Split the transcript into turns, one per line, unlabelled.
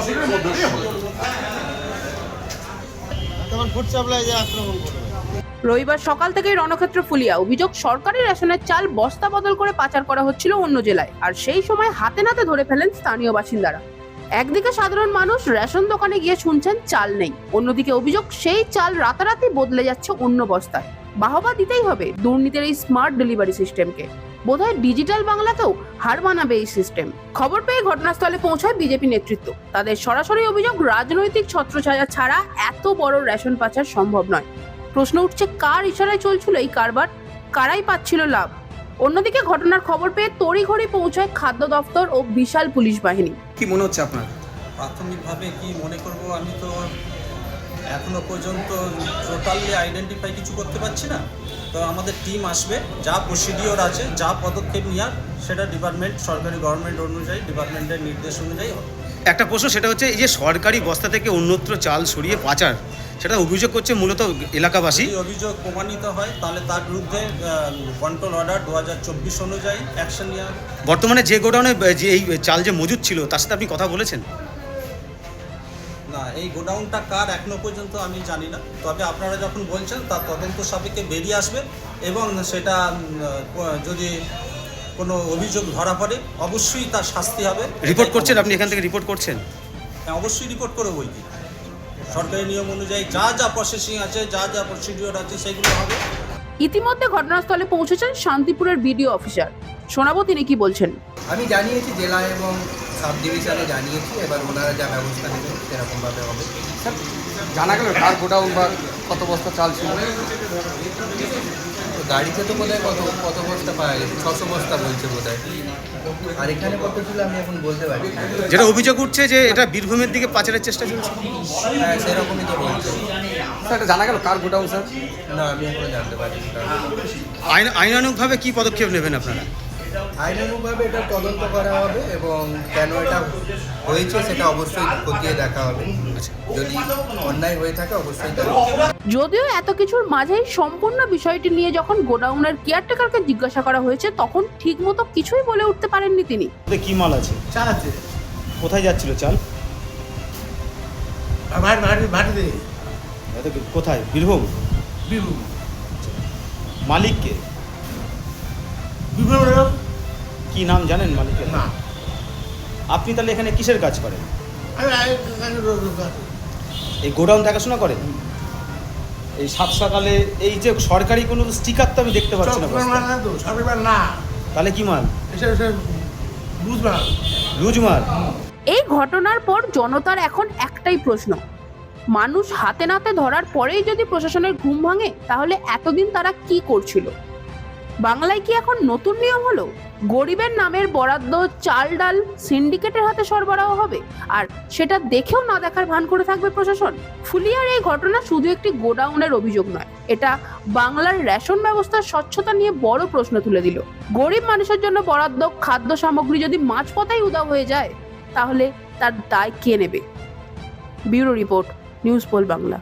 অসুখের মধ্যে দিয়ে হলো।
তখন ফুড সাপ্লাই যে আক্রমণ করবে।
রবিবার সকাল থেকেই রণক্ষেত্র ফুলিয়া। অভিযোগ, সরকারি রেশনের চাল বস্তা বদল করে পাচার করা হচ্ছিল অন্য জেলায়, আর সেই সময় হাতে নাতে ধরে ফেলেন স্থানীয় বাসিন্দারা। একদিকে সাধারণ মানুষ রেশন দোকানে গিয়ে শুনছেন চাল নেই, অন্যদিকে অভিযোগ সেই চাল রাতারাতি বদলে যাচ্ছে অন্য বস্তায়। বাহবা দিতেই হবে দুর্নীতির এই স্মার্ট ডেলিভারি সিস্টেমকে। বোধহয় ডিজিটাল বাংলাতেও হার মানাবে এই সিস্টেম। খবর পেয়ে ঘটনাস্থলে পৌঁছায় বিজেপি নেতৃত্ব। তাদের সরাসরি অভিযোগ, রাজনৈতিক ছত্রছায়া ছাড়া এত বড় রেশন পাচার সম্ভব নয়। প্রশ্ন উঠছে, কার ইশারায় চলছিল এই কারবার, কারাই পাচ্ছিল লাভ? অন্যদিকে ঘটনার খবর পেয়ে তড়িঘড়ি পৌঁছায় খাদ্য দপ্তর ও বিশাল পুলিশ বাহিনী।
কি মনে হচ্ছে আপনার?
প্রাথমিকভাবে কি মনে করব, আমি তো এখনো পর্যন্ত টোটালি আইডেন্টিফাই কিছু করতে পারছি না। তো আমাদের টিম আসবে, যা প্রসিডিওর আছে, যা পদক্ষেপ নেওয়ার, সেটা ডিপার্টমেন্ট, সরকারি গভর্নমেন্ট অনুযায়ী, ডিপার্টমেন্টের নির্দেশ অনুযায়ী হবে।
একটা প্রশ্ন, সেটা হচ্ছে এই যে সরকারি বস্তা থেকে অন্যত্র চাল সরিয়ে পাচার, সেটা অভিযোগ করছে মূলত এলাকাবাসী।
যদি অভিযোগ প্রমাণিত হয় তাহলে তার বিরুদ্ধে কন্ট্রোল অর্ডার 2024 অনুযায়ী অ্যাকশন নেওয়া।
বর্তমানে যে গোডাউনে যে এই চাল যে মজুদ ছিল তার সাথে আপনি কথা বলেছেন?
না, এই গোডাউনটা কার এখনো পর্যন্ত আমি জানি না। তবে আপনারা যখন বলছেন তার তদন্ত সাপেক্ষে বেরিয়ে আসবে, এবং সেটা যদি কোনো অভিযোগ ধরা পড়ে অবশ্যই তার শাস্তি হবে।
রিপোর্ট করছেন আপনি? এখান থেকে রিপোর্ট করছেন?
হ্যাঁ, অবশ্যই রিপোর্ট করে বই কি সরকারি নিয়ম অনুযায়ী যা যা প্রসেসিং আছে, যা যা প্রসিডিওর আছে, সেগুলো হবে।
ইতিমধ্যে ঘটনাস্থলে পৌঁছেছেন শান্তিপুরের বিডিও অফিসার। শোনাবো তিনি কি বলছেন।
আমি জানিয়েছি জেলা এবং সাব ডিভিশনে জানিয়েছি, এবার ওনারা যা ব্যবস্থা নেবেন সেরকমভাবে হবে।
জানা গেল কার গোডাউন বা কত বস্তা চাল ছিল?
তো গাড়িতে তো বোধহয় কত বস্তা পাওয়া গেছে, 600 বস্তা বলছে বোধহয়। আর এখানে কত ছিল আমি এখন বলতে পারি না।
যেটা অভিযোগ উঠছে যে এটা বীরভূমের দিকে পাচারের চেষ্টা চলছে।
হ্যাঁ, সেরকমই তো বলছে।
স্যার এটা জানা গেল কার গোডাউন স্যার?
না, আমি এখনো জানতে পারিনি।
আইনানুগভাবে কি পদক্ষেপ নেবেন আপনারা?
আইনানুগভাবে এটা তদন্ত করা হবে এবং কেন এটা হয়েছে সেটা অবশ্যই খতিয়ে দেখা হবে। যদি অন্যায় হয়ে থাকে অবশ্যই তা।
যদিও এত কিছুর মাঝেই সম্পূর্ণ বিষয়টি নিয়ে যখন গোডাউনের কেয়ারটেকারকে জিজ্ঞাসা করা হয়েছে, তখন ঠিকমতো কিছুই বলে উঠতে পারেননি তিনি।
কি মাল আছে?
চাল আছে।
কোথায় যাচ্ছিল চাল?
ভাটিতে।
কোথায়? বীরভূম?
বীরভূম।
মালিক কে?
বীরভূম।
কি নাম জানেন মালিকের?
না।
আপনি তাহলে এখানে কিসের কাজ করেন?
আমি
এই গোডাউন দেখাশোনা করেন? এই সাত সকালে এই যে সরকারি কোনো স্টিকার তো আমি দেখতে পাচ্ছি না।
না।
তাহলে কি মাল?
বুঝবার।
রুজ মাল?
এই ঘটনার পর জনতার এখন একটাই প্রশ্ন, মানুষ হাতে নাতে ধরার পরেই যদি প্রশাসনের ঘুম ভাঙে, তাহলে এতদিন তারা কি করছিল? বাংলায় কি এখন নতুন নিয়ম হলো? গরিবের নামের বরাদ্দ চাল ডাল সিন্ডিকেটের হাতে সরবরাহ হবে, আর সেটা দেখেও না দেখার ভান করে থাকবে প্রশাসন? ফুলিয়ার এই ঘটনা শুধু একটি গোডাউনের অভিযোগ নয়, এটা বাংলার রেশন ব্যবস্থার স্বচ্ছতা নিয়ে বড় প্রশ্ন তুলে দিল। গরিব মানুষের জন্য বরাদ্দ খাদ্য সামগ্রী যদি মাঝপথেই উধাও হয়ে যায়, তাহলে তার দায় কে নেবে? Bureau report, news pole Bangla.